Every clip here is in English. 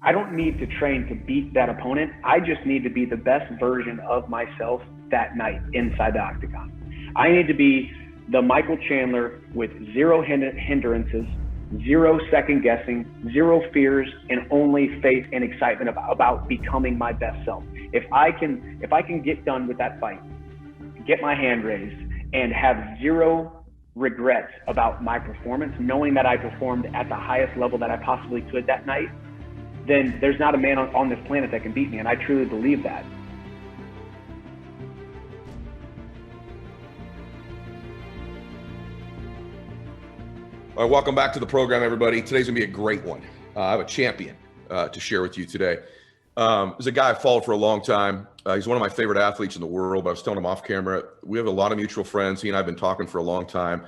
I don't need to train to beat that opponent. I just need to be the best version of myself that night inside the octagon. I need to be the Micheal Chandler with zero hindrances, zero second guessing, zero fears, and only faith and excitement about becoming my best self. If I can get done with that fight, get my hand raised, and have zero regrets about my performance, knowing that I performed at the highest level that I possibly could that night, then there's not a man on this planet that can beat me. And I truly believe that. All right, welcome back to the program, everybody. Today's gonna be a great one. I have a champion to share with you today. There's a guy I've followed for a long time. He's one of my favorite athletes in the world. I was telling him off camera, we have a lot of mutual friends. He and I have been talking for a long time.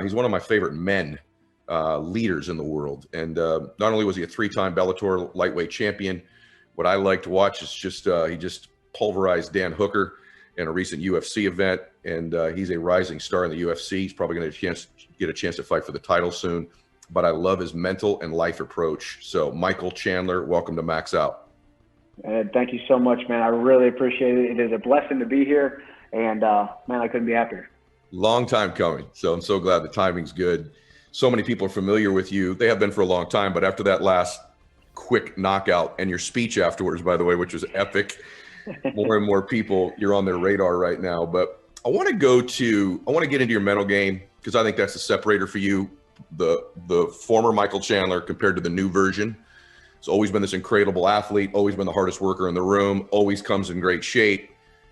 He's one of my favorite men, leaders in the world. And not only was he a three-time Bellator Lightweight Champion, what I like to watch is just he just pulverized Dan Hooker in a recent UFC event. And he's a rising star in the UFC. He's probably going to get a chance to fight for the title soon. But I love his mental and life approach. So Micheal Chandler, welcome to Max Out. Thank you so much, man. I really appreciate it. It is a blessing to be here. And man, I couldn't be happier. Long time coming. So I'm so glad the timing's good. So many people are familiar with you. They have been for a long time, but after that last quick knockout and your speech afterwards, by the way, which was epic, more and more people, you're on their radar right now. But I want to get into your mental game, because I think that's the separator for you. The former Micheal Chandler compared to the new version. He's always been this incredible athlete, always been the hardest worker in the room, always comes in great shape,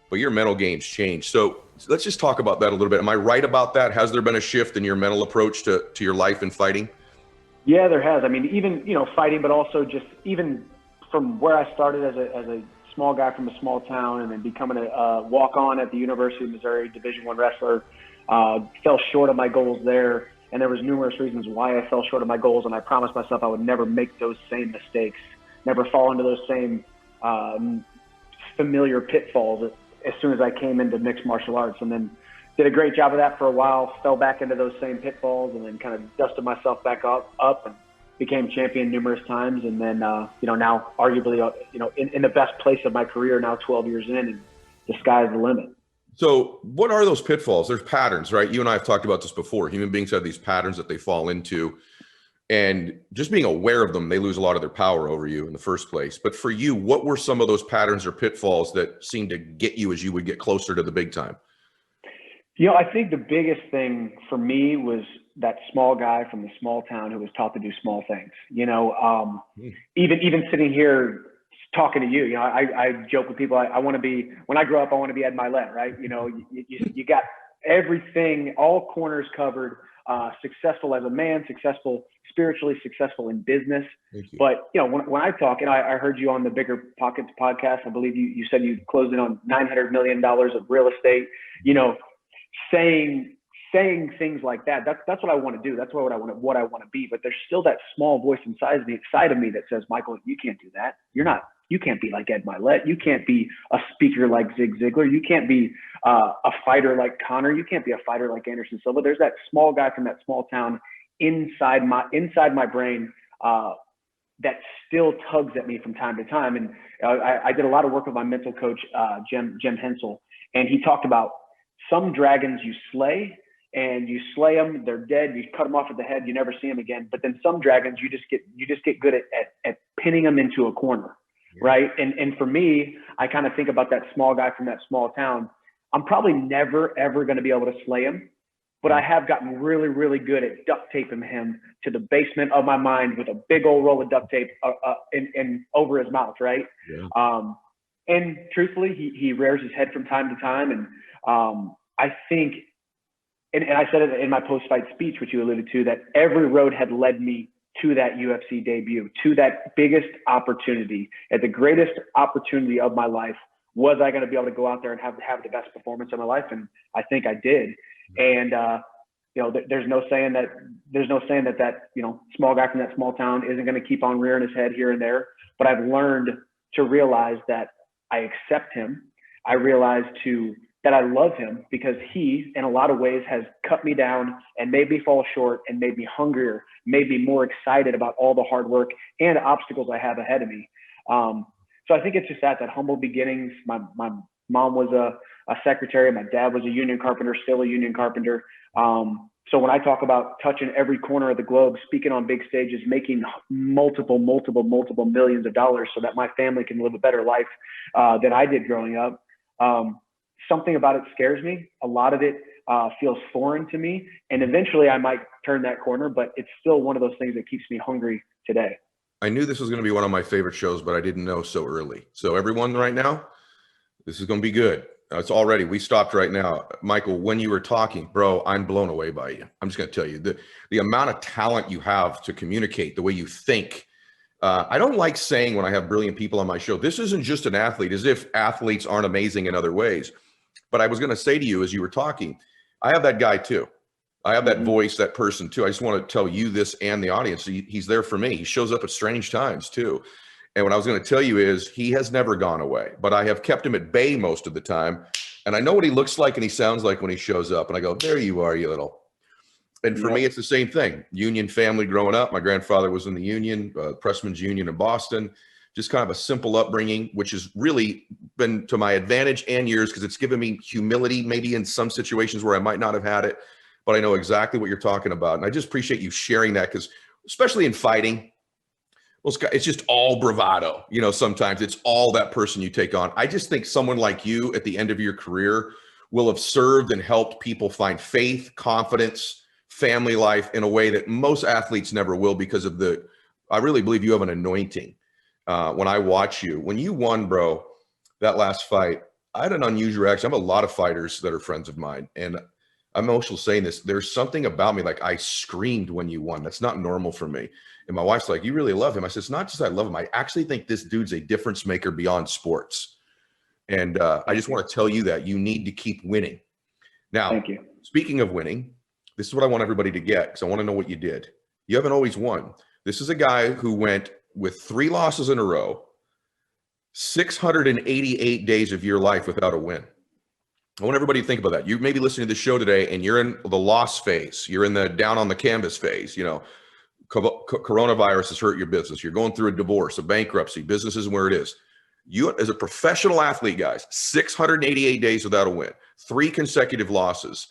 but your mental game's changed. So let's just talk about that a little bit. Am I right about that? Has there been a shift in your mental approach to your life and fighting? Yeah, there has. I mean, even, fighting, but also just even from where I started as a small guy from a small town, and then becoming a walk-on at the University of Missouri, Division I wrestler, fell short of my goals there. And there was numerous reasons why I fell short of my goals, and I promised myself I would never make those same mistakes, never fall into those same familiar pitfalls as soon as I came into mixed martial arts. And then did a great job of that for a while, fell back into those same pitfalls, and then kind of dusted myself back up and became champion numerous times. And then, now arguably, in the best place of my career now, 12 years in, and the sky's the limit. So what are those pitfalls? There's patterns, right? You and I have talked about this before. Human beings have these patterns that they fall into, and just being aware of them, they lose a lot of their power over you in the first place. But for you, what were some of those patterns or pitfalls that seemed to get you as you would get closer to the big time? I think the biggest thing for me was that small guy from the small town who was taught to do small things. Even sitting here talking to you, I joke with people. I want to be, when I grow up, I want to be at Mylett, right? You got everything, all corners covered, successful as a man, successful spiritually, successful in business. But, when I talk, and I heard you on the Bigger Pockets podcast, I believe you said you closed in on $900 million of real estate, saying things like that. That's what I want to do. That's what I want to be. But there's still that small voice inside of me that says, Micheal, you can't do that. You can't be like Ed Mylett. You can't be a speaker like Zig Ziglar. You can't be a fighter like Conor. You can't be a fighter like Anderson Silva. There's that small guy from that small town inside my brain that still tugs at me from time to time. And I did a lot of work with my mental coach, Jim Hensel, and he talked about some dragons you slay, and you slay them, they're dead. You cut them off at the head, you never see them again. But then some dragons, you just get good at pinning them into a corner. Right. And for me, I kind of think about that small guy from that small town. I'm probably never, ever going to be able to slay him, but I have gotten really, really good at duct taping him to the basement of my mind with a big old roll of duct tape and over his mouth. Right. Yeah. And truthfully, he rears his head from time to time. And I think, and I said it in my post-fight speech, which you alluded to, that every road had led me to that UFC debut, to that biggest opportunity, at the greatest opportunity of my life. Was I going to be able to go out there and have the best performance of my life? And I think I did. And there's no saying that small guy from that small town isn't going to keep on rearing his head here and there. But I've learned to realize that I accept him. I realize that I love him, because he, in a lot of ways, has cut me down and made me fall short and made me hungrier, made me more excited about all the hard work and obstacles I have ahead of me. So I think it's just that humble beginnings. My mom was a secretary. My dad was a union carpenter, still a union carpenter. So when I talk about touching every corner of the globe, speaking on big stages, making multiple millions of dollars so that my family can live a better life than I did growing up, something about it scares me. A lot of it feels foreign to me. And eventually I might turn that corner, but it's still one of those things that keeps me hungry today. I knew this was going to be one of my favorite shows, but I didn't know so early. So everyone right now, this is going to be good. It's already, we stopped right now. Michael, when you were talking, bro, I'm blown away by you. I'm just going to tell you the amount of talent you have to communicate, the way you think. I don't like saying when I have brilliant people on my show, this isn't just an athlete, as if athletes aren't amazing in other ways. But I was going to say to you as you were talking, I have that guy too. I have that voice, that person too. I just want to tell you this and the audience. He's there for me. He shows up at strange times too. And what I was going to tell you is he has never gone away, but I have kept him at bay most of the time. And I know what he looks like and he sounds like when he shows up. And I go, there you are, you little. And for me, it's the same thing. Union family growing up. My grandfather was in the union, Pressman's Union in Boston. Just kind of a simple upbringing, which has really been to my advantage and yours because it's given me humility, maybe in some situations where I might not have had it. But I know exactly what you're talking about. And I just appreciate you sharing that because especially in fighting, it's just all bravado. You know, sometimes it's all that person you take on. I just think someone like you at the end of your career will have served and helped people find faith, confidence, family life in a way that most athletes never will because of I really believe you have an anointing. When I watch you, when you won, bro, that last fight, I had an unusual reaction. I have a lot of fighters that are friends of mine. And I'm emotional saying this. There's something about me, like I screamed when you won. That's not normal for me. And my wife's like, you really love him. I said, it's not just I love him. I actually think this dude's a difference maker beyond sports. And I just want to tell you that you need to keep winning. Now, thank you. Speaking of winning, this is what I want everybody to get because I want to know what you did. You haven't always won. This is a guy who went with 3 losses in a row, 688 days of your life without a win. I want everybody to think about that. You may be listening to the show today and you're in the loss phase. You're in the down on the canvas phase. You know, coronavirus has hurt your business. You're going through a divorce, a bankruptcy, business isn't where it is. You, as a professional athlete, guys, 688 days without a win, 3 consecutive losses.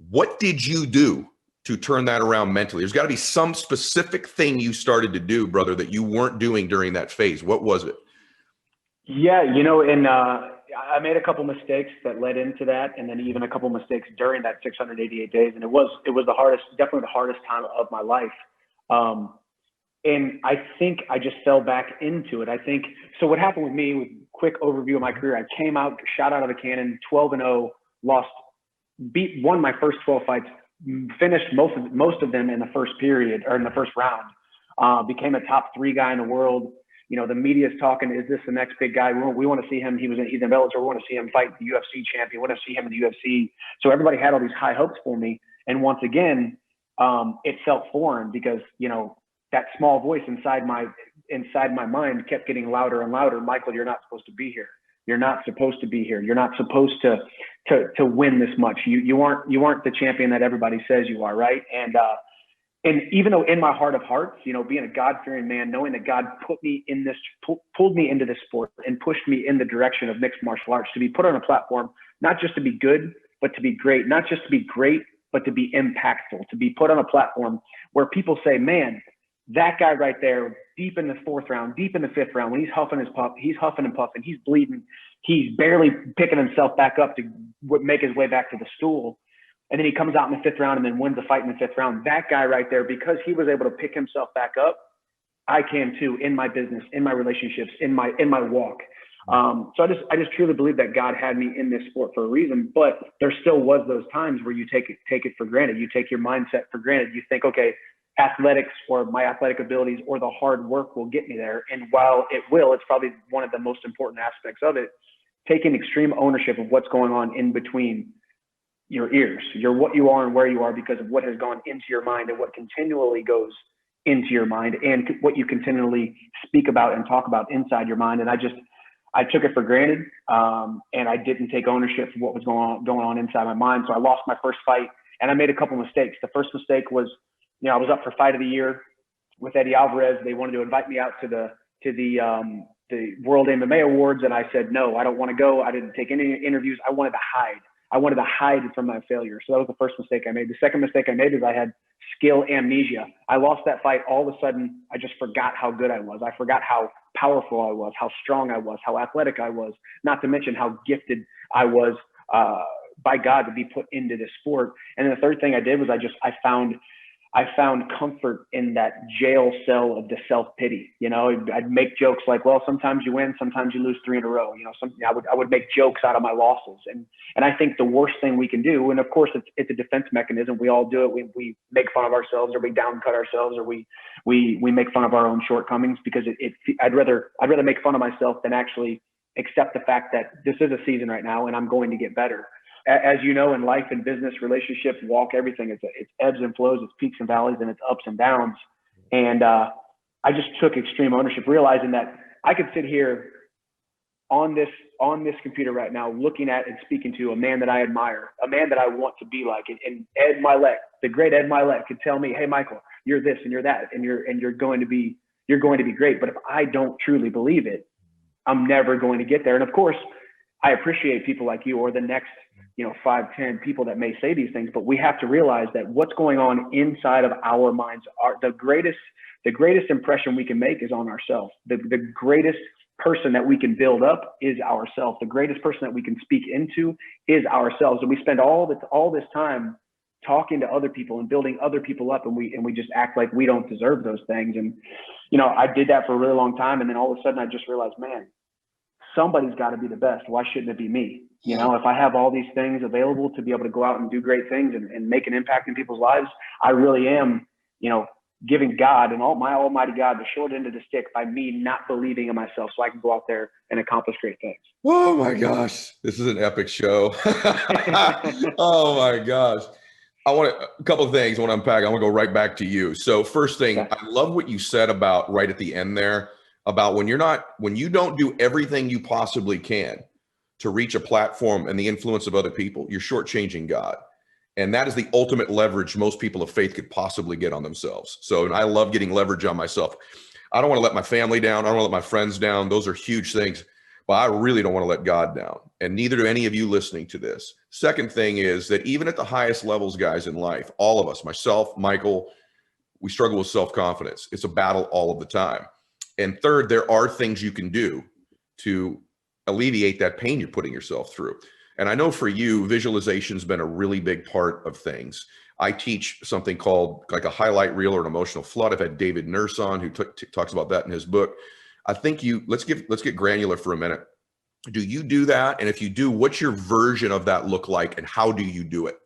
What did you do to turn that around mentally? There's got to be some specific thing you started to do, brother, that you weren't doing during that phase. What was it? Yeah, you know, I made a couple mistakes that led into that, and then even a couple mistakes during that 688 days, and it was the hardest, definitely the hardest time of my life. And I think I just fell back into it. I think so. What happened with me? With quick overview of my career, I came out, shot out of the cannon, 12-0, won my first 12 fights, finished most of them in the first period or in the first round. Became a top 3 guy in the world. You know, the media's talking, is this the next big guy? We want to see him. He's in Bellator. We want to see him fight the UFC champion. We want to see him in the UFC. So everybody had all these high hopes for me. And once again, it felt foreign because, you know, that small voice inside my mind kept getting louder and louder. Michael, you're not supposed to be here. You're not supposed to be here. You're not supposed to win this much. You aren't the champion that everybody says you are, right? And even though in my heart of hearts, you know, being a God-fearing man, knowing that God pulled me into this sport and pushed me in the direction of mixed martial arts to be put on a platform, not just to be good, but to be great, not just to be great, but to be impactful, to be put on a platform where people say, man, that guy right there, deep in the 4th round, deep in the 5th round, when he's huffing and puffing, he's bleeding, he's barely picking himself back up to make his way back to the stool. And then he comes out in the 5th round and then wins the fight in the 5th round. That guy right there, because he was able to pick himself back up, I can too, in my business, in my relationships, in my walk. So I just truly believe that God had me in this sport for a reason, but there still was those times where you take it for granted. You take your mindset for granted. You think, okay, athletics or my athletic abilities or the hard work will get me there. And while it will, it's probably one of the most important aspects of it, taking extreme ownership of what's going on in between your ears. You're what you are and where you are because of what has gone into your mind and what continually goes into your mind and what you continually speak about and talk about inside your mind. And I took it for granted, and I didn't take ownership of what was going on inside my mind. So I lost my first fight, and I made a couple mistakes. The first mistake was I was up for fight of the year with Eddie Alvarez. They wanted to invite me out to the World MMA Awards, and I said no, I don't want to go. I didn't take any interviews. I wanted to hide. I wanted to hide from my failure. So that was the first mistake I made. The second mistake I made is I had skill amnesia. I lost that fight. All of a sudden, I just forgot how good I was. I forgot how powerful I was, how strong I was, how athletic I was, not to mention how gifted I was by God to be put into this sport. And then the third thing I did was I found comfort in that jail cell of the self-pity. I'd make jokes like, well, sometimes you win, sometimes you lose 3 in a row. I would make jokes out of my losses. And I think the worst thing we can do, and of course it's a defense mechanism. We all do it. We make fun of ourselves, or we downcut ourselves, or we make fun of our own shortcomings, because I'd rather make fun of myself than actually accept the fact that this is a season right now and I'm going to get better. As you know, in life and business, relationships, walk, everything, it's ebbs and flows, it's peaks and valleys, and it's ups and downs. And I just took extreme ownership, realizing that I could sit here on this computer right now, looking at and speaking to a man that I admire, a man that I want to be like. And Ed Mylett, the great Ed Mylett, could tell me, hey, Michael, you're this and you're that, and you're going to be great. But if I don't truly believe it, I'm never going to get there. And of course, I appreciate people like you, or the next 5, 10 people that may say these things, but we have to realize that what's going on inside of our minds are the greatest impression we can make is on ourselves. The greatest person that we can build up is ourselves. The greatest person that we can speak into is ourselves. And we spend all this time talking to other people and building other people up, and we just act like we don't deserve those things. And I did that for a really long time, and then all of a sudden I just realized, man, somebody's got to be the best. Why shouldn't it be me? If I have all these things available to be able to go out and do great things and make an impact in people's lives, I really am, giving God and my almighty God the short end of the stick by me not believing in myself, so I can go out there and accomplish great things. Oh my gosh, this is an epic show. Oh my gosh. I want a couple of things I want to unpack. I want to go right back to you. So first thing, I love what you said about right at the end there, about when you don't do everything you possibly can to reach a platform and the influence of other people, you're shortchanging God. And that is the ultimate leverage most people of faith could possibly get on themselves. So, and I love getting leverage on myself. I don't want to let my family down. I don't want to let my friends down. Those are huge things, but I really don't want to let God down. And neither do any of you listening to this. Second thing is that even at the highest levels, guys, in life, all of us, myself, Michael, we struggle with self-confidence. It's a battle all of the time. And third, there are things you can do to alleviate that pain you're putting yourself through. And I know for you, visualization's been a really big part of things. I teach something called like a highlight reel or an emotional flood. I've had David Nurse on, who talks about that in his book. I think let's get granular for a minute. Do you do that? And if you do, what's your version of that look like, and how do you do it?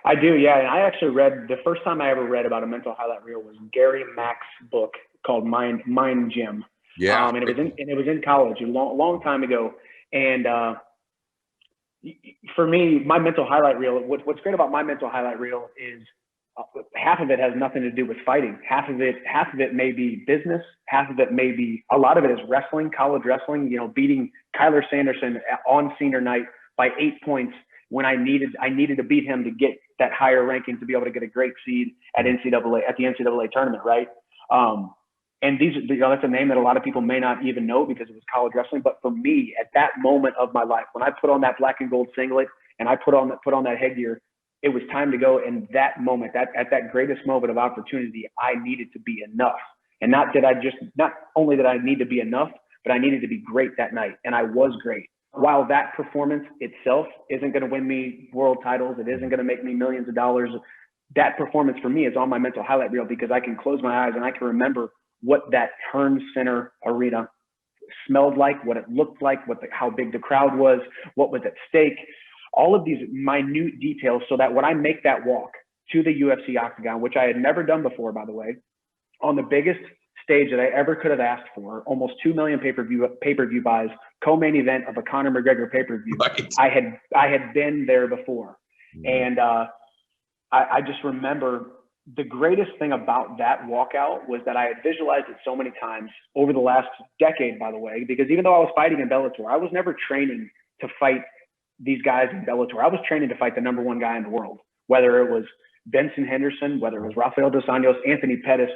I do, yeah. And I actually the first time I ever read about a mental highlight reel was Gary Mack's book called Mind Gym. Yeah. And it was in college a long time ago. And for me, my mental highlight reel, what's great about my mental highlight reel is half of it has nothing to do with fighting. Half of it may be business. Half of it may be, a lot of it is wrestling, college wrestling, beating Kyler Sanderson on senior night by 8 points when I needed to beat him to get that higher ranking to be able to get a great seed at the NCAA tournament. Right. And that's a name that a lot of people may not even know because it was college wrestling. But for me, at that moment of my life, when I put on that black and gold singlet and I put on that headgear, it was time to go. And that moment, at that greatest moment of opportunity, I needed to be enough. And not only did I need to be enough, but I needed to be great that night. And I was great. While that performance itself isn't going to win me world titles, it isn't going to make me millions of dollars. That performance for me is on my mental highlight reel because I can close my eyes and I can remember what that turn center arena smelled like, what it looked like, how big the crowd was, what was at stake, all of these minute details, so that when I make that walk to the UFC Octagon, which I had never done before, by the way, on the biggest stage that I ever could have asked for, almost 2 million pay-per-view buys, co-main event of a Conor McGregor pay-per-view. Right. I had been there before. And I just remember the greatest thing about that walkout was that I had visualized it so many times over the last decade, by the way, because even though I was fighting in Bellator, I was never training to fight these guys in Bellator. I was training to fight the #1 guy in the world, whether it was Benson Henderson, whether it was Rafael dos Anjos, Anthony Pettis,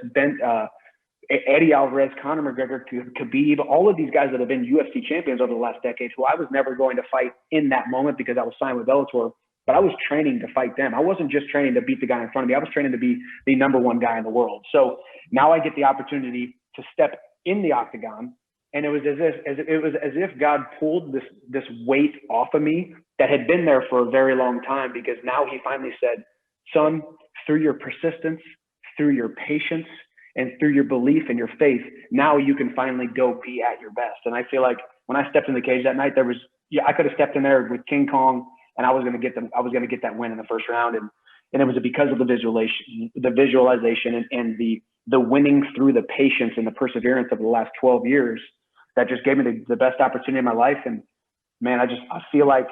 Eddie Alvarez, Conor McGregor, Khabib, all of these guys that have been UFC champions over the last decade, who I was never going to fight in that moment because I was signed with Bellator, but I was training to fight them. I wasn't just training to beat the guy in front of me. I was training to be the #1 guy in the world. So now I get the opportunity to step in the octagon, and it was as if God pulled this weight off of me that had been there for a very long time, because now he finally said, son, through your persistence, through your patience, and through your belief and your faith, now you can finally go be at your best. And I feel like when I stepped in the cage that night, I could have stepped in there with King Kong, and I was going to get that win in the first round. And it was because of the visualization and the winning through the patience and the perseverance of the last 12 years that just gave me the best opportunity in my life. And man, I feel like,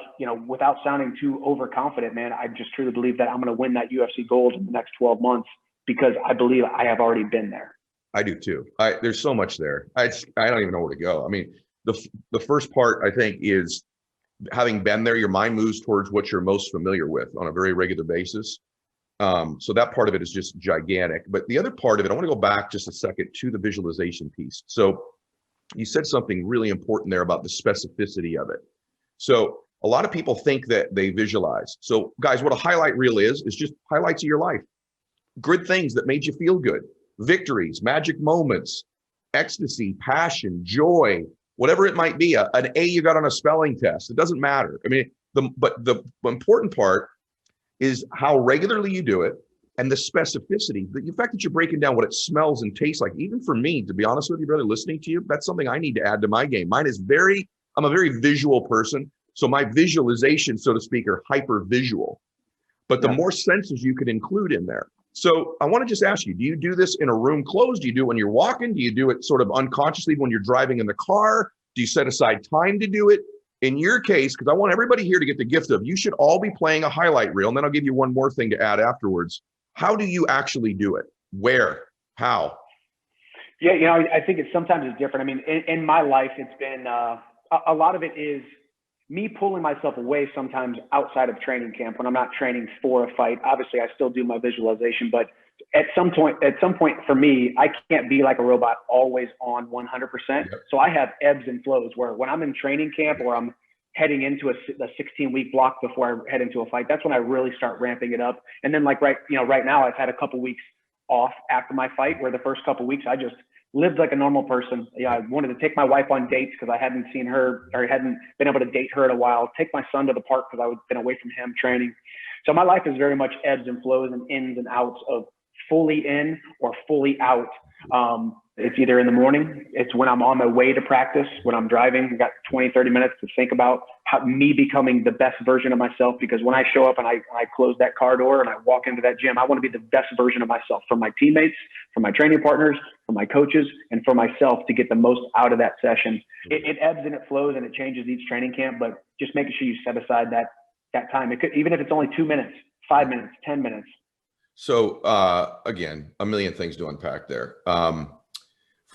without sounding too overconfident, man, I just truly believe that I'm going to win that UFC gold in the next 12 months, because I believe I have already been there. I do too. There's so much there. I don't even know where to go. I mean, the first part, I think, is having been there, your mind moves towards what you're most familiar with on a very regular basis. So that part of it is just gigantic. But the other part of it, I want to go back just a second to the visualization piece. So you said something really important there about the specificity of it. So a lot of people think that they visualize. So guys, what a highlight reel is just highlights of your life. Good things that made you feel good, victories, magic moments, ecstasy, passion, joy, whatever it might be, an A you got on a spelling test. It doesn't matter. I mean, but the important part is how regularly you do it, and the specificity, the fact that you're breaking down what it smells and tastes like. Even for me, to be honest with you, brother, listening to you, that's something I need to add to my game. I'm a very visual person. So my visualization, so to speak, are hyper visual, but the more senses you can include in there. So I want to just ask you, do you do this in a room closed? Do you do it when you're walking? Do you do it sort of unconsciously when you're driving in the car? Do you set aside time to do it? In your case, because I want everybody here to get the gift of, you should all be playing a highlight reel. And then I'll give you one more thing to add afterwards. How do you actually do it? Where? How? Yeah, I think sometimes it's different. I mean, in my life, it's been a lot of it is me pulling myself away sometimes outside of training camp when I'm not training for a fight. Obviously, I still do my visualization, but at some point for me, I can't be like a robot always on 100%. Yep. So I have ebbs and flows where when I'm in training camp or I'm heading into a 16-week block before I head into a fight, that's when I really start ramping it up. And then right now I've had a couple weeks off after my fight, where the first couple weeks I just lived like a normal person. I wanted to take my wife on dates because I hadn't seen her or hadn't been able to date her in a while. Take my son to the park because I had been away from him training. So my life is very much ebbs and flows and ins and outs of fully in or fully out. It's either in the morning, it's when I'm on my way to practice, when I'm driving, I've got 20, 30 minutes to think about me becoming the best version of myself. Because when I show up and I close that car door and I walk into that gym, I want to be the best version of myself for my teammates, for my training partners, for my coaches, and for myself to get the most out of that session. It ebbs and it flows and it changes each training camp, but just making sure you set aside that time. It could, even if it's only 2 minutes, 5 minutes, 10 minutes. So again, a million things to unpack there.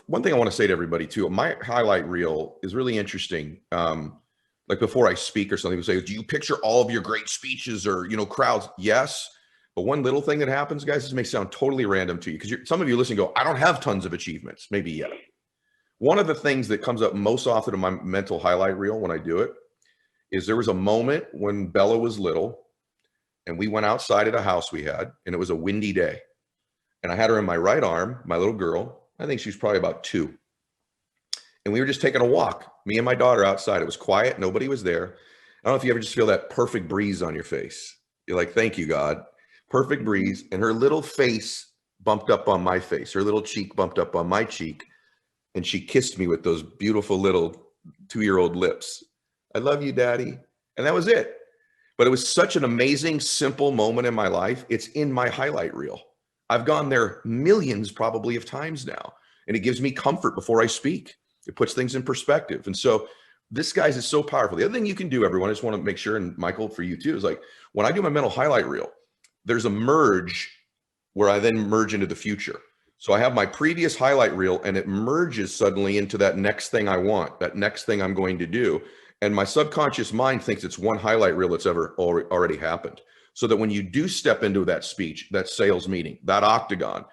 One thing I want to say to everybody too, my highlight reel is really interesting. Like before I speak or something, people say, do you picture all of your great speeches or, crowds? Yes. But one little thing that happens, guys, this may sound totally random to you, because some of you listen go, I don't have tons of achievements, maybe yet. One of the things that comes up most often in my mental highlight reel when I do it is there was a moment when Bella was little and we went outside at a house we had, and it was a windy day. And I had her in my right arm, my little girl. I think she was probably about 2. And we were just taking a walk, me and my daughter outside. It was quiet. Nobody was there. I don't know if you ever just feel that perfect breeze on your face. You're like, thank you, God. Perfect breeze. And her little face bumped up on my face. Her little cheek bumped up on my cheek. And she kissed me with those beautiful little 2-year-old lips. I love you, Daddy. And that was it. But it was such an amazing, simple moment in my life. It's in my highlight reel. I've gone there millions probably of times now, and it gives me comfort before I speak. It puts things in perspective. And so this, guys, is so powerful. The other thing you can do, everyone, I just want to make sure, and Michael, for you too, is like when I do my mental highlight reel, there's a merge where I then merge into the future. So I have my previous highlight reel and it merges suddenly into that next thing I want, that next thing I'm going to do. And my subconscious mind thinks it's one highlight reel that's ever already happened. so that when you do step into that speech, that sales meeting, that octagon,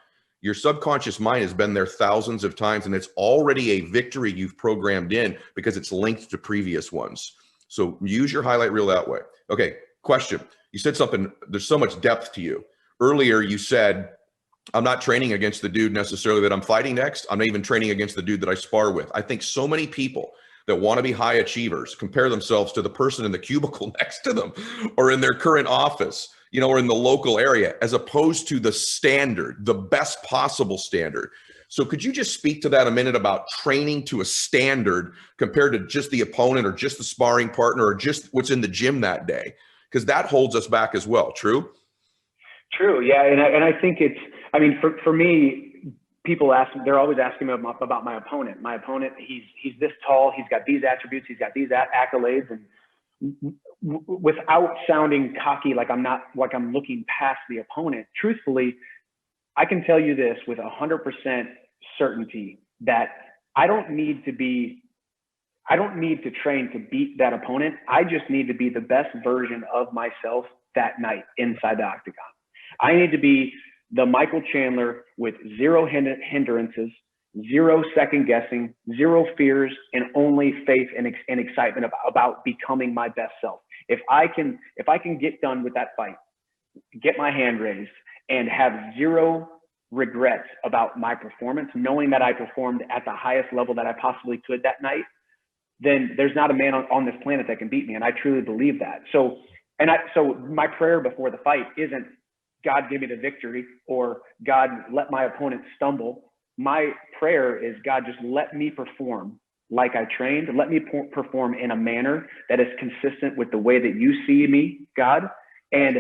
your subconscious mind has been there thousands of times, and it's already a victory you've programmed in because it's linked to previous ones. So use your highlight reel that way. Okay, question. You said something, there's so much depth to you. Earlier, you said, I'm not training against the dude necessarily that I'm fighting next. I'm not even training against the dude that I spar with. I think so many people that want to be high achievers compare themselves to the person in the cubicle next to them or in their current office, you know, or in the local area, as opposed to the standard, the best possible standard. So could you just speak to that a minute about training to a standard compared to just the opponent or just the sparring partner or just what's in the gym that day? Because that holds us back as well. True? True. Yeah. And I think it's, I mean, for me, people they're always asking me about my opponent. My opponent, he's this tall, he's got these attributes, he's got these accolades, and without sounding cocky, like I'm looking past the opponent, truthfully, I can tell you this with 100% certainty that I don't need to train to beat that opponent. I just need to be the best version of myself that night inside the octagon. I need to be the Micheal Chandler with zero hindrances, zero second guessing, zero fears, and only faith and excitement about becoming my best self. If I can get done with that fight, get my hand raised, and have zero regrets about my performance, knowing that I performed at the highest level that I possibly could that night, then there's not a man on this planet that can beat me. And I truly believe that. So my prayer before the fight isn't God give me the victory or God let my opponent stumble. My prayer is God just let me perform like I trained. Let me perform in a manner that is consistent with the way that you see me, God, and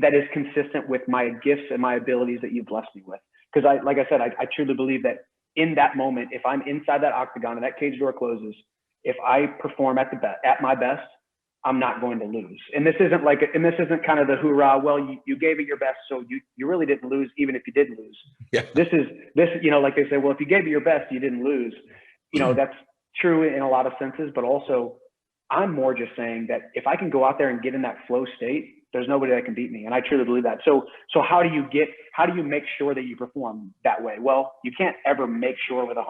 that is consistent with my gifts and my abilities that you've blessed me with. Because like I said, I truly believe that in that moment, if I'm inside that octagon and that cage door closes, if I perform at my best, I'm not going to lose. And this isn't kind of the hoorah, well, you gave it your best, so you really didn't lose, even if you did lose. Yeah. This, you know, like they say, well, if you gave it your best, you didn't lose. You know, that's true in a lot of senses, but also I'm more just saying that if I can go out there and get in that flow state, there's nobody that can beat me. And I truly believe that. So how do you make sure that you perform that way? Well, you can't ever make sure with 100%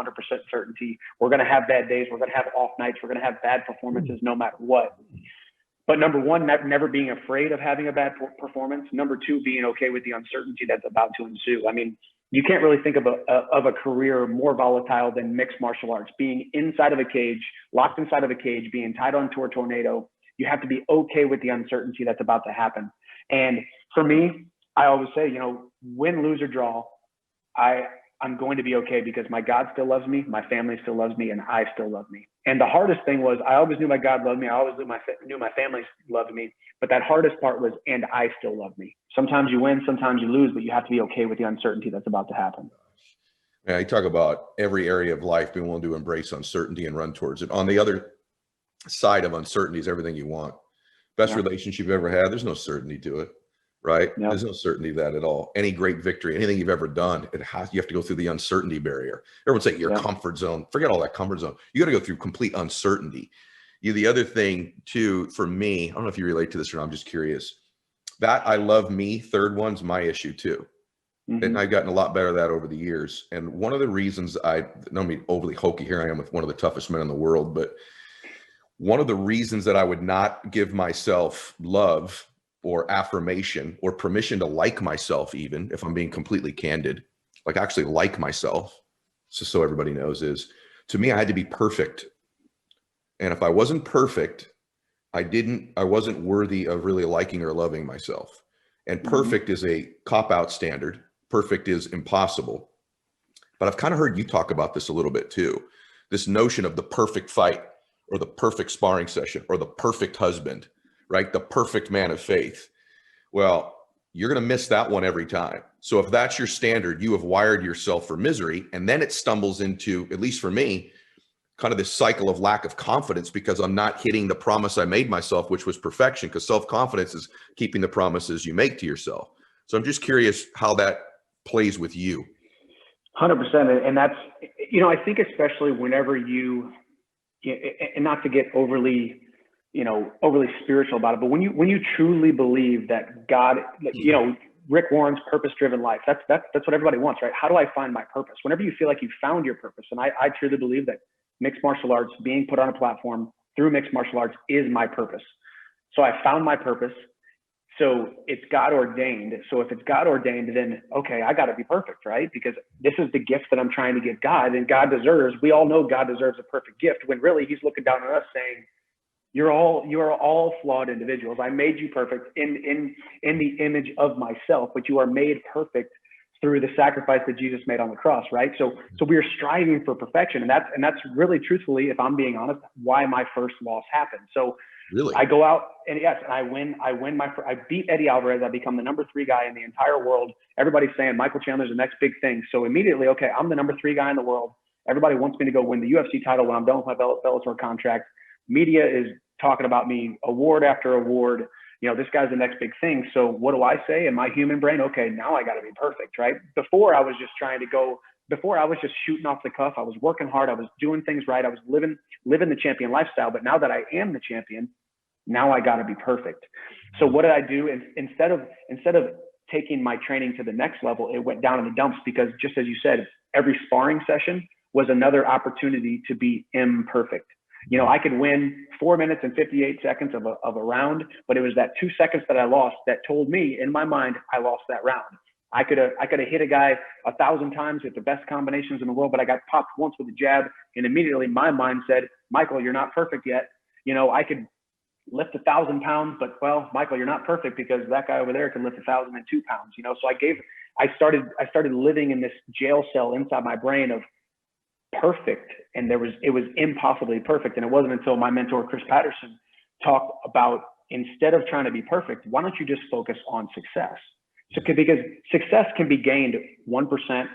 certainty. We're going to have bad days. We're going to have off nights. We're going to have bad performances no matter what. But number one, never being afraid of having a bad performance. Number two, being okay with the uncertainty that's about to ensue. I mean, you can't really think of a career more volatile than mixed martial arts. Being inside of a cage, locked inside of a cage, being tied onto a tornado, you have to be okay with the uncertainty that's about to happen. And for me, I always say, you know, win, lose, or draw, I'm going to be okay because my God still loves me, my family still loves me, and I still love me. And the hardest thing was I always knew my God loved me. I always knew my family loved me. But that hardest part was, and I still love me. Sometimes you win, sometimes you lose, but you have to be okay with the uncertainty that's about to happen. Yeah, you talk about every area of life being willing to embrace uncertainty and run towards it. On the other side of uncertainty is everything you want. Best relationship you've ever had, there's no certainty to it, right? Yep. There's no certainty to that at all. Any great victory, anything you've ever done, you have to go through the uncertainty barrier. Everyone say your comfort zone. Forget all that comfort zone. You got to go through complete uncertainty. The other thing too, for me, I don't know if you relate to this or not, I'm just curious. That I love me, third one's my issue too. Mm-hmm. And I've gotten a lot better at that over the years. And one of the reasons don't be overly hokey, here I am with one of the toughest men in the world, but one of the reasons that I would not give myself love or affirmation or permission to like myself, even if I'm being completely candid, like actually like myself, so everybody knows, is to me, I had to be perfect. And if I wasn't perfect, I wasn't worthy of really liking or loving myself. And perfect is a cop-out standard. Perfect is impossible. But I've kind of heard you talk about this a little bit too. This notion of the perfect fight, or the perfect sparring session, or the perfect husband, right? The perfect man of faith. Well, you're going to miss that one every time. So if that's your standard, you have wired yourself for misery. And then it stumbles into, at least for me, kind of this cycle of lack of confidence because I'm not hitting the promise I made myself, which was perfection, because self-confidence is keeping the promises you make to yourself. So I'm just curious how that plays with you. 100%. And that's, you know, I think especially whenever and not to get overly, overly spiritual about it. But when you truly believe that God, Rick Warren's purpose-driven life, that's what everybody wants, right? How do I find my purpose? Whenever you feel like you found your purpose, and I truly believe that mixed martial arts, being put on a platform through mixed martial arts, is my purpose. So I found my purpose. So it's God ordained. So if it's God ordained, then okay, I got to be perfect, right? Because this is the gift that I'm trying to give God, and God deserves. We all know God deserves a perfect gift, when really He's looking down on us saying, you are all flawed individuals. I made you perfect in the image of myself, but you are made perfect through the sacrifice that Jesus made on the cross, right? So we are striving for perfection, and that's really, truthfully, if I'm being honest, why my first loss happened. So really, I go out and yes, and I win. I beat Eddie Alvarez. I become the number 3 guy in the entire world. Everybody's saying Micheal Chandler's the next big thing. So immediately, okay, I'm the number 3 guy in the world. Everybody wants me to go win the UFC title when I'm done with my Bellator contract. Media is talking about me award after award. This guy's the next big thing. So what do I say in my human brain? Okay, now I got to be perfect, right? Before I was just shooting off the cuff. I was working hard. I was doing things right. I was living the champion lifestyle. But now that I am the champion, now I got to be perfect. So what did I do? Instead of taking my training to the next level, it went down in the dumps, because just as you said, every sparring session was another opportunity to be imperfect. I could win 4 minutes and 58 seconds of a round, but it was that 2 seconds that I lost that told me in my mind I lost that round. I could have hit a guy 1,000 times with the best combinations in the world, but I got popped once with a jab, and immediately my mind said, Micheal, you're not perfect yet. I could lift 1,000 pounds, but well, Micheal, you're not perfect because that guy over there can lift 1,002 pounds. So I started living in this jail cell inside my brain of perfect, and it was impossibly perfect. And it wasn't until my mentor Chris Patterson talked about, instead of trying to be perfect, why don't you just focus on success? So because success can be gained 1%,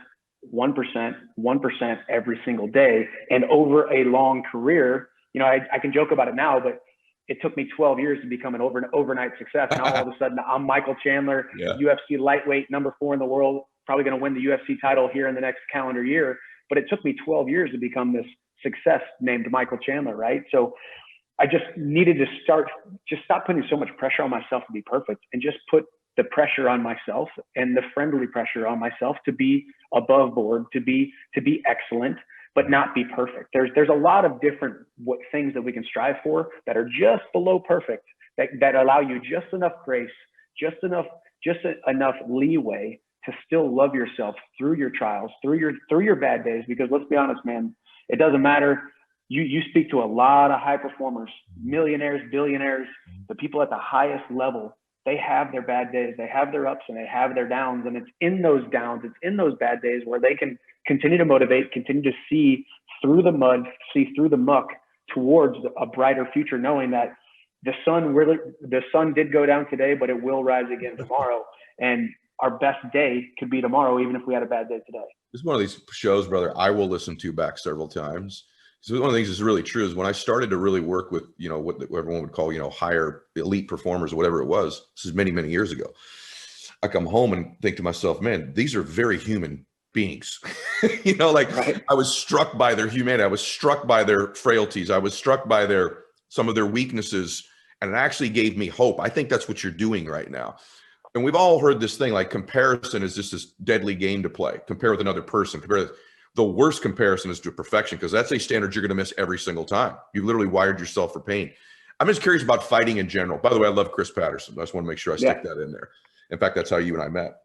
1% every single day, and over a long career. I can joke about it now, but it took me 12 years to become an overnight success. Now all of a sudden I'm Micheal Chandler, UFC Lightweight, number 4 in the world, probably going to win the UFC title here in the next calendar year. But it took me 12 years to become this success named Micheal Chandler, right? So I just needed to stop putting so much pressure on myself to be perfect, and just put the pressure on myself and the friendly pressure on myself to be above board, to be excellent, but not be perfect. There's a lot of different things that we can strive for that are just below perfect, that allow you just enough grace, just enough leeway to still love yourself through your trials, through your bad days. Because let's be honest, man, it doesn't matter. You speak to a lot of high performers, millionaires, billionaires, the people at the highest level. They have their bad days, they have their ups, and they have their downs. And it's in those downs, it's in those bad days where they can continue to motivate, continue to see through the mud, see through the muck towards a brighter future, knowing that the sun did go down today, but it will rise again tomorrow. And our best day could be tomorrow, even if we had a bad day today. This is one of these shows, brother, I will listen to back several times. So one of the things that's really true is when I started to really work with, what everyone would call, higher elite performers or whatever it was, this is many, many years ago. I come home and think to myself, man, these are very human beings. Right. I was struck by their humanity. I was struck by their frailties. I was struck by some of their weaknesses, and it actually gave me hope. I think that's what you're doing right now. And we've all heard this thing, like comparison is just this deadly game to play. Compare with another person. The worst comparison is to perfection, because that's a standard you're going to miss every single time. You've literally wired yourself for pain. I'm just curious about fighting in general. By the way, I love Chris Patterson. I just want to make sure I stick that in there. In fact, that's how you and I met.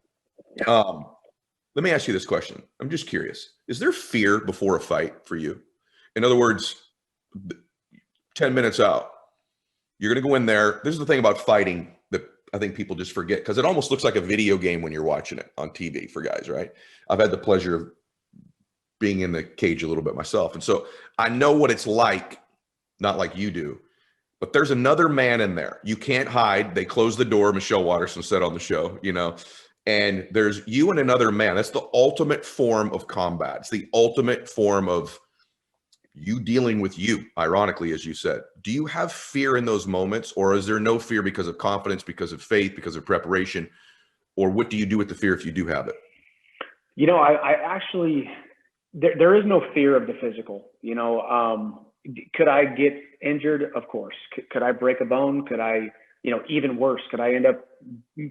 Let me ask you this question. I'm just curious. Is there fear before a fight for you? In other words, 10 minutes out, you're going to go in there. This is the thing about fighting that I think people just forget, because it almost looks like a video game when you're watching it on TV for guys, right? I've had the pleasure of being in the cage a little bit myself. And so I know what it's like, not like you do, but there's another man in there. You can't hide. They closed the door. Michelle Watterson said on the show, and there's you and another man. That's the ultimate form of combat. It's the ultimate form of you dealing with you, ironically, as you said. Do you have fear in those moments, or is there no fear because of confidence, because of faith, because of preparation? Or what do you do with the fear if you do have it? I actually, there is no fear of the physical. Could I get injured? Of course. Could I break a bone? Could I, even worse, could I end up,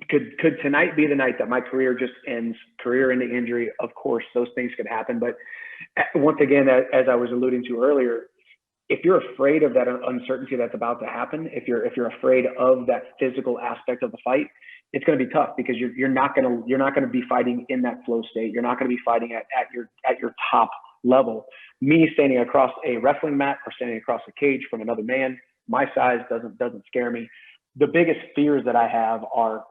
could tonight be the night that my career just ends, career ending injury? Of course, those things could happen. But once again, as I was alluding to earlier, if you're afraid of that uncertainty that's about to happen, if you're afraid of that physical aspect of the fight, it's going to be tough, because you're not going to be fighting in that flow state. You're not going to be fighting at your top level. Me standing across a wrestling mat or standing across a cage from another man, my size doesn't scare me. The biggest fears that I have are,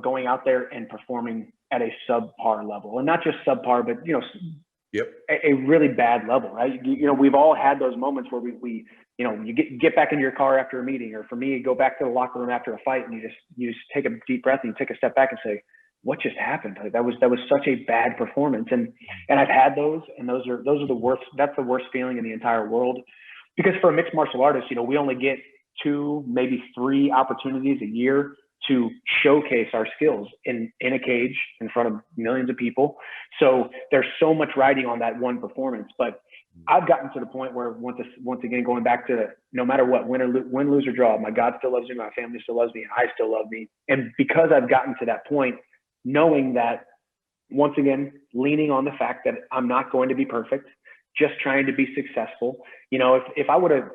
going out there and performing at a subpar level, and not just subpar, but Yep. a really bad level, right? We've all had those moments where we you get back into your car after a meeting, or for me, go back to the locker room after a fight, and you just take a deep breath and you take a step back and say, what just happened? Like, that was such a bad performance. And I've had those, and those are the worst. That's the worst feeling in the entire world, because for a mixed martial artist, we only get 2, maybe 3 opportunities a year to showcase our skills in a cage in front of millions of people. So there's so much riding on that one performance. But I've gotten to the point where, once again, going back to, no matter what, win, lose or draw, my God still loves me, my family still loves me, and I still love me. And because I've gotten to that point, knowing that, once again, leaning on the fact that I'm not going to be perfect, just trying to be successful. If I would have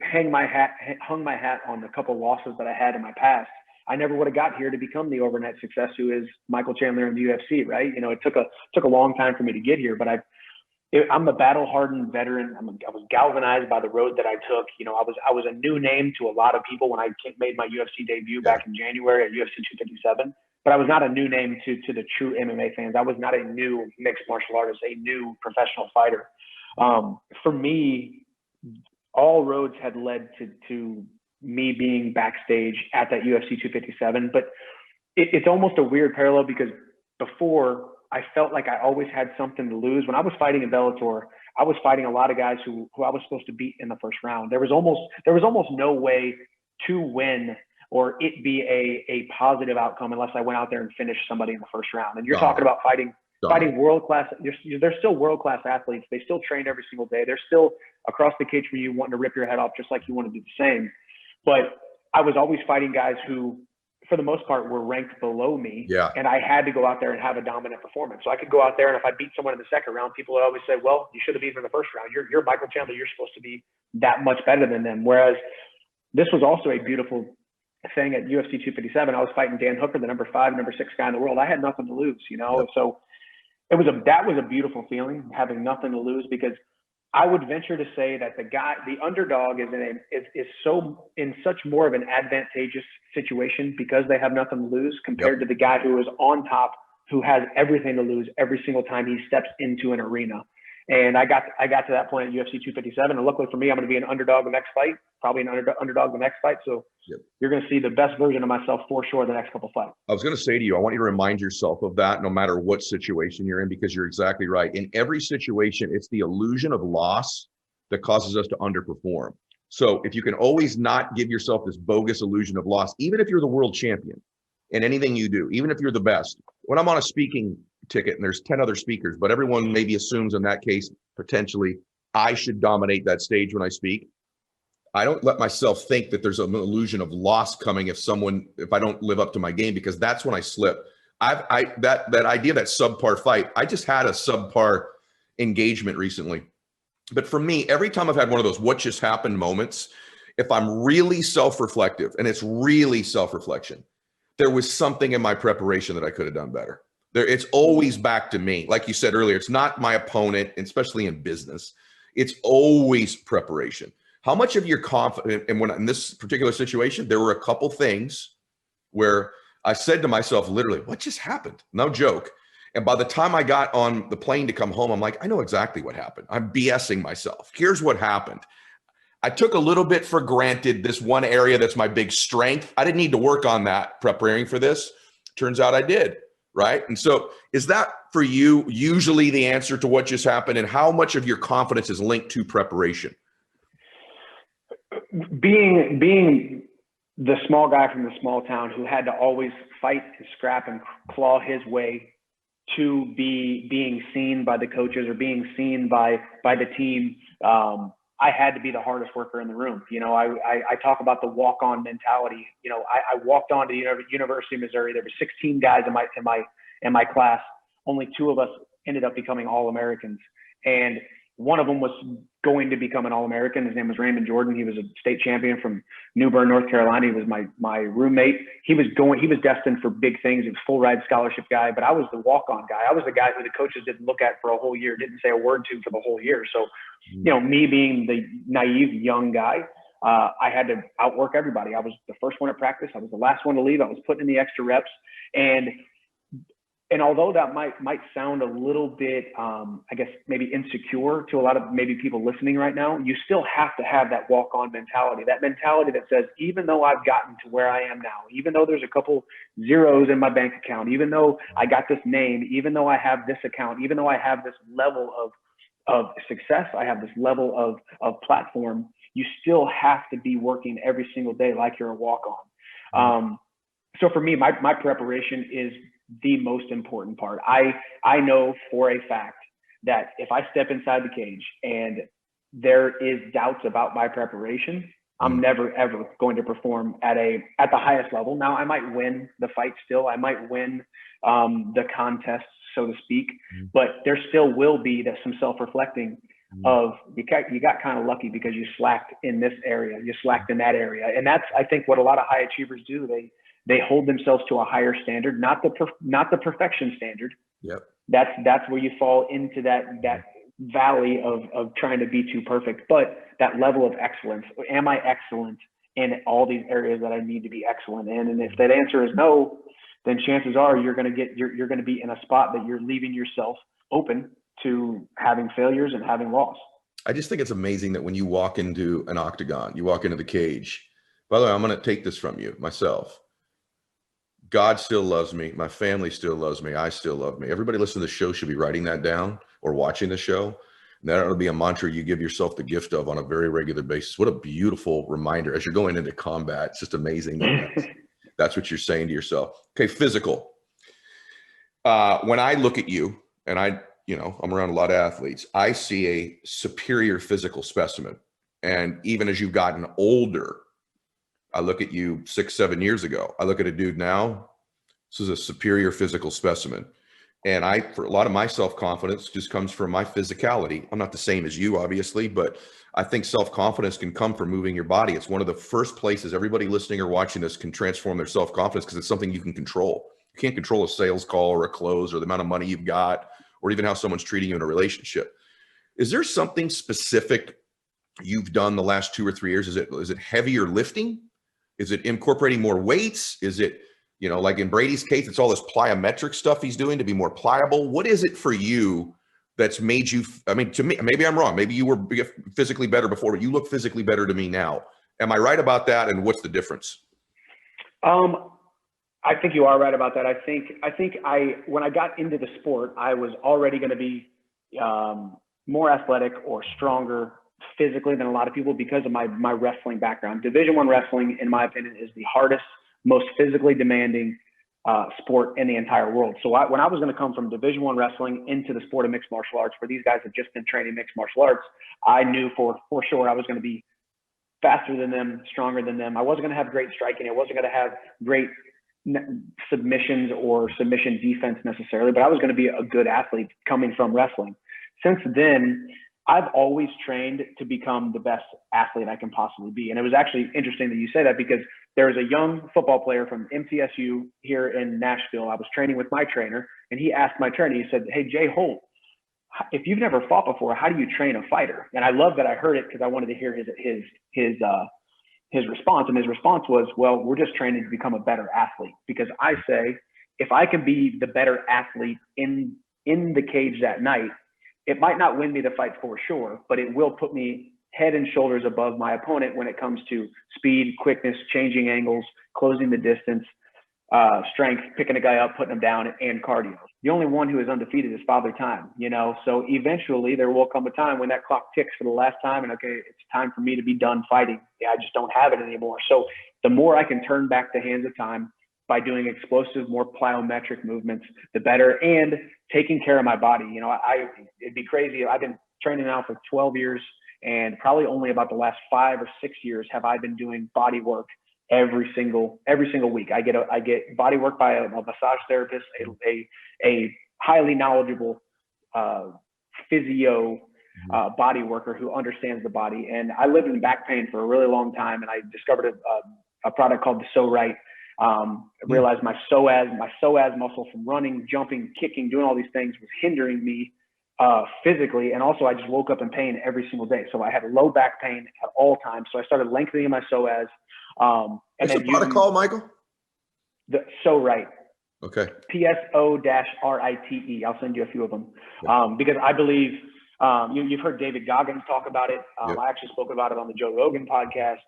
hung my hat on a couple losses that I had in my past, I never would have got here to become the overnight success who is Micheal Chandler in the UFC, right? It took a long time for me to get here, but I'm a battle-hardened veteran. I was galvanized by the road that I took. I was a new name to a lot of people when I made my UFC debut back in January at UFC 257, but I was not a new name to the true MMA fans. I was not a new mixed martial artist, a new professional fighter. For me, all roads had led to me being backstage at that UFC 257, but it's almost a weird parallel, because before, I felt like I always had something to lose. When I was fighting in Bellator, I was fighting a lot of guys who I was supposed to beat in the first round. There was almost no way to win or it be a positive outcome unless I went out there and finished somebody in the first round. And you're talking about fighting world-class. They're still world-class athletes. They still train every single day. They're still across the cage from you, wanting to rip your head off just like you want to do the same. But I was always fighting guys who, for the most part, were ranked below me. Yeah. And I had to go out there and have a dominant performance. So I could go out there, and if I beat someone in the second round, people would always say, well, you should have beaten them in the first round. You're Micheal Chandler. You're supposed to be that much better than them. Whereas this was also a beautiful thing at UFC 257. I was fighting Dan Hooker, the number 5, number 6 guy in the world. I had nothing to lose, Yep. So that was a beautiful feeling, having nothing to lose, because I would venture to say that the underdog is in such more of an advantageous situation because they have nothing to lose, compared to the guy who is on top, who has everything to lose every single time he steps into an arena. And I got to that point at UFC 257, and luckily for me, I'm going to be an underdog the next fight, probably an underdog the next fight. So you're going to see the best version of myself for sure the next couple fights. I was going to say to you, I want you to remind yourself of that no matter what situation you're in, because you're exactly right. In every situation, it's the illusion of loss that causes us to underperform. So if you can always not give yourself this bogus illusion of loss, even if you're the world champion in anything you do, even if you're the best. When I'm on a speaking ticket and there's 10 other speakers, but everyone maybe assumes in that case, potentially, I should dominate that stage when I speak. I don't let myself think that there's an illusion of loss coming if I don't live up to my game, because that's when I slip. That idea, that subpar fight, I just had a subpar engagement recently. But for me, every time I've had one of those what just happened moments, if I'm really self-reflective, and it's really self-reflection, there was something in my preparation that I could have done better. It's always back to me. Like you said earlier, it's not my opponent, especially in business. It's always preparation. How much of your confidence, and when in this particular situation, there were a couple things where I said to myself, literally, what just happened? No joke. And by the time I got on the plane to come home, I'm like, I know exactly what happened. I'm BSing myself. Here's what happened. I took a little bit for granted this one area that's my big strength. I didn't need to work on that preparing for this. Turns out I did, right? And so is that for you usually the answer to what just happened? And how much of your confidence is linked to preparation? Being the small guy from the small town who had to always fight and scrap and claw his way to being seen by the coaches or being seen by the team, I had to be the hardest worker in the room. You know, I talk about the walk-on mentality. You know, I walked on to University of Missouri. There were 16 guys in my class. Only 2 of us ended up becoming All-Americans. And one of them was going to become an All-American. His name was Raymond Jordan. He was a state champion from New Bern, North Carolina. He was my roommate. He was destined for big things. He was a full ride scholarship guy, but I was the walk-on guy. I was the guy who the coaches didn't look at for a whole year, didn't say a word to for the whole year. So, you know, me being the naive young guy, I had to outwork everybody. I was the first one at practice. I was the last one to leave. I was putting in the extra reps. And although that might sound a little bit, I guess, maybe insecure to a lot of maybe people listening right now, you still have to have that walk-on mentality, that mentality that says, even though I've gotten to where I am now, even though there's a couple zeros in my bank account, even though I got this name, even though I have this account, even though I have this level of success, I have this level of platform, you still have to be working every single day like you're a walk-on. So for me, my preparation is the most important part. I know for a fact that if I step inside the cage and there is doubts about my preparation, I'm never ever going to perform at the highest level. Now I might win the fight still, I might win the contest, so to speak, but there still will be some self-reflecting of you got kind of lucky because you slacked in this area, you slacked in that area, and that's I think what a lot of high achievers do. They hold themselves to a higher standard, not the perfection standard. Yep. That's where you fall into that valley of trying to be too perfect, but that level of excellence. Am I excellent in all these areas that I need to be excellent in? And if that answer is no, then chances are you're going to be in a spot that you're leaving yourself open to having failures and having loss. I just think it's amazing that when you walk into an octagon, you walk into the cage. By the way, I'm going to take this from you myself. God still loves me. My family still loves me. I still love me. Everybody listening to the show should be writing that down or watching the show. And that ought to be a mantra you give yourself the gift of on a very regular basis. What a beautiful reminder as you're going into combat. It's just amazing that that's what you're saying to yourself. Okay, physical. When I look at you, and I'm around a lot of athletes, I see a superior physical specimen. And even as you've gotten older, I look at you 6-7 years ago. I look at a dude now. This is a superior physical specimen. And for a lot of my self-confidence just comes from my physicality. I'm not the same as you, obviously, but I think self-confidence can come from moving your body. It's one of the first places everybody listening or watching this can transform their self-confidence because it's something you can control. You can't control a sales call or a close or the amount of money you've got or even how someone's treating you in a relationship. Is there something specific you've done the last 2 or 3 years? Is it heavier lifting? Is it incorporating more weights? Is it, like in Brady's case, it's all this plyometric stuff he's doing to be more pliable? What is it for you that's made you, to me, maybe I'm wrong. Maybe you were physically better before, but you look physically better to me now. Am I right about that? And what's the difference? I think you are right about that. I think when I got into the sport, I was already going to be more athletic or stronger physically than a lot of people because of my wrestling background. Division I wrestling, in my opinion, is the hardest, most physically demanding sport in the entire world. So when I was going to come from Division I wrestling into the sport of mixed martial arts, where these guys have just been training mixed martial arts, I knew for sure I was going to be faster than them, stronger than them. I wasn't going to have great striking. I wasn't going to have great submissions or submission defense necessarily, but I was going to be a good athlete coming from wrestling. Since then, I've always trained to become the best athlete I can possibly be. And it was actually interesting that you say that because there was a young football player from MTSU here in Nashville. I was training with my trainer, and he asked my trainer, he said, "Hey, Jay Holt, if you've never fought before, how do you train a fighter?" And I love that I heard it because I wanted to hear his response. And his response was, "Well, we're just training to become a better athlete." Because I say, if I can be the better athlete in the cage that night, it might not win me the fight for sure, but it will put me head and shoulders above my opponent when it comes to speed, quickness, changing angles, closing the distance, strength, picking a guy up, putting him down, and cardio. The only one who is undefeated is Father Time, So eventually there will come a time when that clock ticks for the last time and, okay, it's time for me to be done fighting. Yeah, I just don't have it anymore. So the more I can turn back the hands of time by doing explosive, more plyometric movements, the better, and taking care of my body. It'd be crazy. I've been training now for 12 years, And probably only about the last 5 or 6 years have I been doing body work every single week. I get body work by a massage therapist, a highly knowledgeable physio body worker who understands the body. And I lived in back pain for a really long time, and I discovered a product called the So Right. Realized my psoas muscle from running, jumping, kicking, doing all these things was hindering me physically. And also I just woke up in pain every single day. So I had low back pain at all times. So I started lengthening my psoas. And what's then the product called, Michael? The So Right. Okay. PSO-RITE. I'll send you a few of them. Because I believe you've heard David Goggins talk about it. Yep. I actually spoke about it on the Joe Rogan podcast.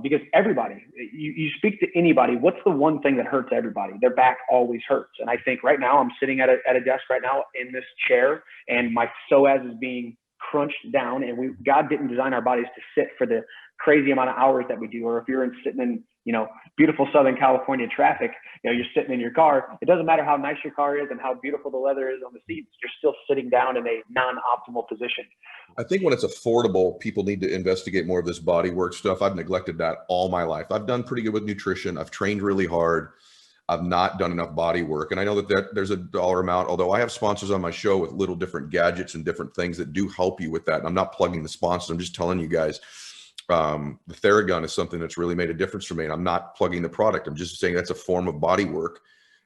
Because everybody, you speak to anybody, what's the one thing that hurts everybody? Their back always hurts. And I think right now I'm sitting at a desk right now in this chair, and my psoas is being crunched down, and God didn't design our bodies to sit for the crazy amount of hours that we do. Or if you're sitting in, beautiful Southern California traffic, you're sitting in your car. It doesn't matter how nice your car is and how beautiful the leather is on the seats. You're still sitting down in a non-optimal position. I think when it's affordable, people need to investigate more of this body work stuff. I've neglected that all my life. I've done pretty good with nutrition. I've trained really hard. I've not done enough body work. And I know that there's a dollar amount, although I have sponsors on my show with little different gadgets and different things that do help you with that. And I'm not plugging the sponsors. I'm just telling you guys, the Theragun is something that's really made a difference for me. And I'm not plugging the product. I'm just saying that's a form of body work.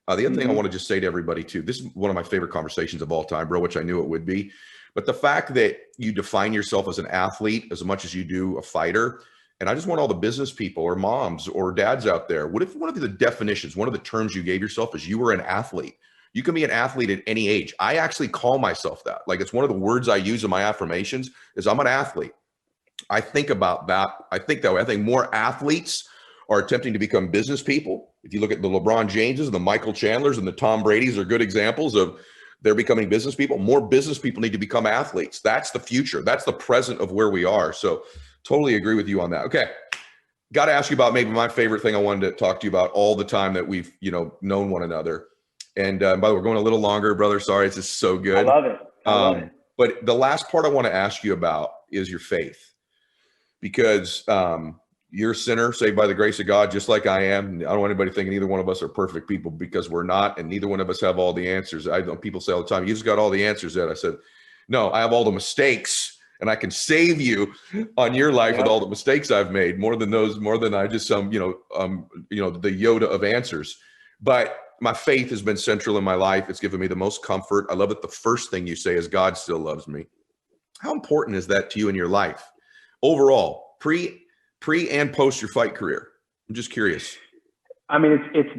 The other thing I want to just say to everybody too, this is one of my favorite conversations of all time, bro, which I knew it would be. But the fact that you define yourself as an athlete as much as you do a fighter, and I just want all the business people or moms or dads out there, what if one of the definitions, one of the terms you gave yourself is you were an athlete? You can be an athlete at any age. I actually call myself that. Like, it's one of the words I use in my affirmations is I'm an athlete. I think about that. I think that way. I think more athletes are attempting to become business people. If you look at the LeBron Jameses and the Micheal Chandlers and the Tom Bradys are good examples of they're becoming business people. More business people need to become athletes. That's the future. That's the present of where we are. So totally agree with you on that. Okay. Got to ask you about maybe my favorite thing I wanted to talk to you about all the time that we've, known one another. And by the way, we're going a little longer, brother. Sorry. It's just so good. I love it. I love it. But the last part I want to ask you about is your faith, because you're a sinner saved by the grace of God, just like I am. I don't want anybody thinking either one of us are perfect people, because we're not, and neither one of us have all the answers. I know people say all the time, you just got all the answers. Ed. I said, no, I have all the mistakes, and I can save you on your life with all the mistakes I've made, more than I just the Yoda of answers. But my faith has been central in my life. It's given me the most comfort. I love that the first thing you say is God still loves me. How important is that to you in your life overall, pre and post your fight career? I'm just curious. I mean, it's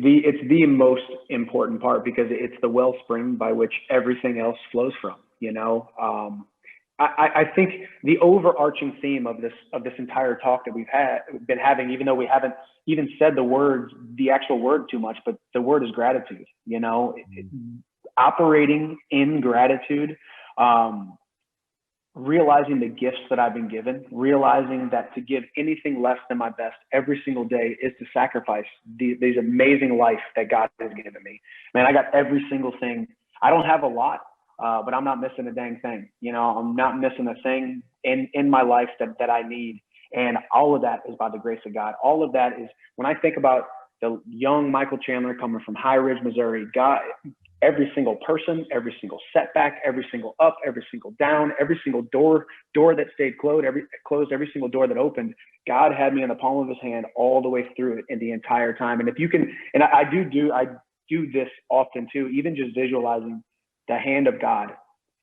the most important part, because it's the wellspring by which everything else flows from. I think the overarching theme of this entire talk that we've been having, even though we haven't even said the actual word too much, but the word is gratitude. Operating in gratitude. Realizing the gifts that I've been given, realizing that to give anything less than my best every single day is to sacrifice these amazing life that God has given me. Man, I got every single thing. I don't have a lot, but I'm not missing a dang thing. I'm not missing a thing in my life that I need. And all of that is by the grace of God. All of that is, when I think about the young Micheal Chandler coming from High Ridge, Missouri, God, every single person, every single setback, every single up, every single down, every single door that stayed closed, every single door that opened, God had me in the palm of his hand all the way through it in the entire time. And if you can, and I do this often too, even just visualizing the hand of God.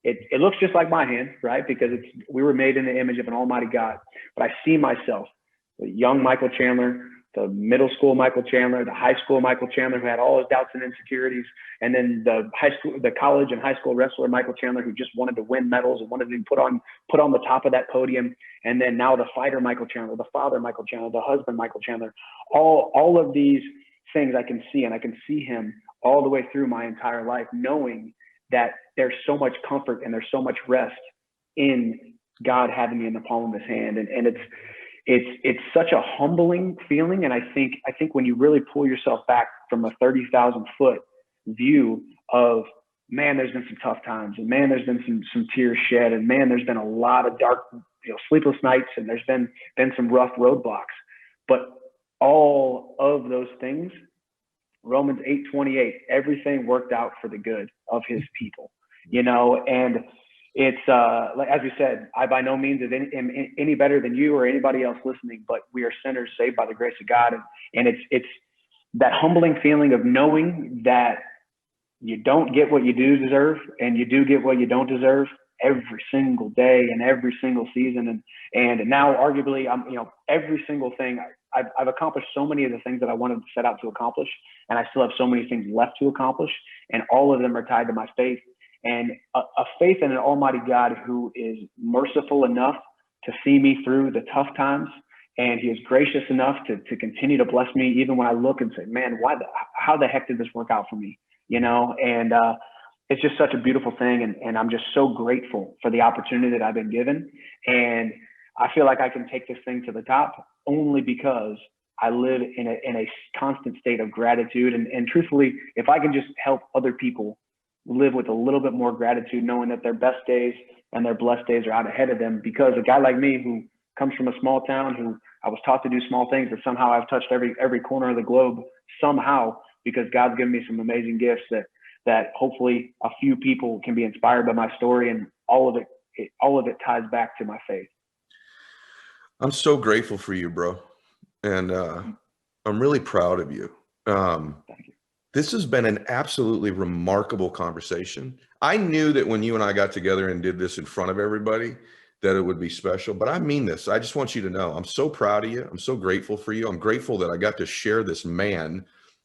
It looks just like my hand, right? Because we were made in the image of an almighty God. But I see myself, the young Micheal Chandler, the middle school Micheal Chandler, the high school Micheal Chandler, who had all his doubts and insecurities, and then the college and high school wrestler Micheal Chandler, who just wanted to win medals and wanted to be put on the top of that podium, and then now the fighter Micheal Chandler, the father Micheal Chandler, the husband Micheal Chandler. All of these things I can see, and I can see him all the way through my entire life, knowing that there's so much comfort and there's so much rest in God having me in the palm of his hand, and it's such a humbling feeling. And I think when you really pull yourself back from a 30,000 foot view of, man, there's been some tough times, and man, there's been some tears shed, and man, there's been a lot of sleepless nights, and there's been some rough roadblocks. But all of those things, Romans 8:28, everything worked out for the good of his people, and it's like, as we said, I by no means am any better than you or anybody else listening, but we are sinners saved by the grace of God. And it's that humbling feeling of knowing that you don't get what you do deserve, and you do get what you don't deserve every single day and every single season. And now arguably every single thing I've accomplished so many of the things that I wanted to set out to accomplish, and I still have so many things left to accomplish, and all of them are tied to my faith. And a faith in an almighty God who is merciful enough to see me through the tough times. And he is gracious enough to continue to bless me, even when I look and say, man, how the heck did this work out for me? And it's just such a beautiful thing. And I'm just so grateful for the opportunity that I've been given. And I feel like I can take this thing to the top only because I live in a constant state of gratitude. And truthfully, if I can just help other people live with a little bit more gratitude, knowing that their best days and their blessed days are out ahead of them, because a guy like me who comes from a small town, who I was taught to do small things, but somehow I've touched every corner of the globe somehow, because God's given me some amazing gifts that hopefully a few people can be inspired by my story, and all of it ties back to my faith. I'm so grateful for you, bro. And I'm really proud of you. Thank you. This has been an absolutely remarkable conversation. I knew that when you and I got together and did this in front of everybody, that it would be special, but I mean this. I just want you to know, I'm so proud of you. I'm so grateful for you. I'm grateful that I got to share this man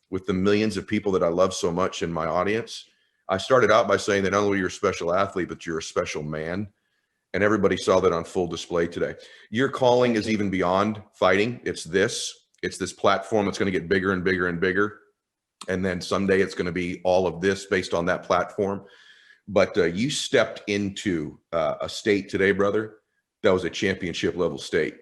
with the millions of people that I love so much in my audience. I started out by saying that not only you're a special athlete, but you're a special man. And everybody saw that on full display today. Your calling is even beyond fighting. It's this platform that's going to get bigger and bigger and bigger. And then someday it's going to be all of this based on that platform. But you stepped into a state today, brother, that was a championship level state.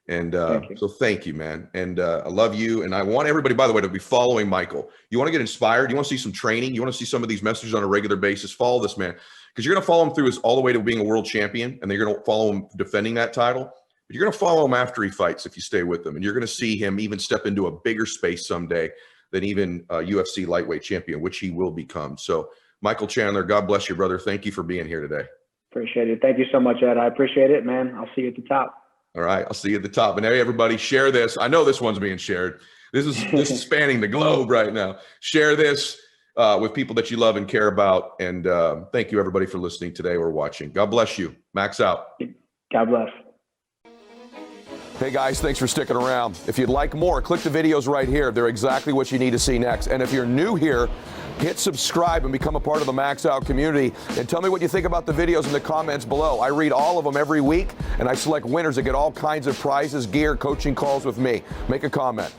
And so thank you, man. And I love you. And I want everybody, by the way, to be following Micheal. You want to get inspired? You want to see some training? You want to see some of these messages on a regular basis? Follow this man, because you're going to follow him through all the way to being a world champion. And then you're going to follow him defending that title. But you're going to follow him after he fights if you stay with him. And you're going to see him even step into a bigger space someday than even UFC Lightweight Champion, which he will become. So Micheal Chandler, God bless you, brother. Thank you for being here today. Appreciate it. Thank you so much, Ed. I appreciate it, man. I'll see you at the top. All right. I'll see you at the top. And hey, everybody, share this. I know this one's being shared. This is spanning the globe right now. Share this with people that you love and care about. And thank you, everybody, for listening today or watching. God bless you. Max out. God bless. Hey guys, thanks for sticking around. If you'd like more, click the videos right here. They're exactly what you need to see next. And if you're new here, hit subscribe and become a part of the Max Out community. And tell me what you think about the videos in the comments below. I read all of them every week, and I select winners that get all kinds of prizes, gear, coaching calls with me. Make a comment.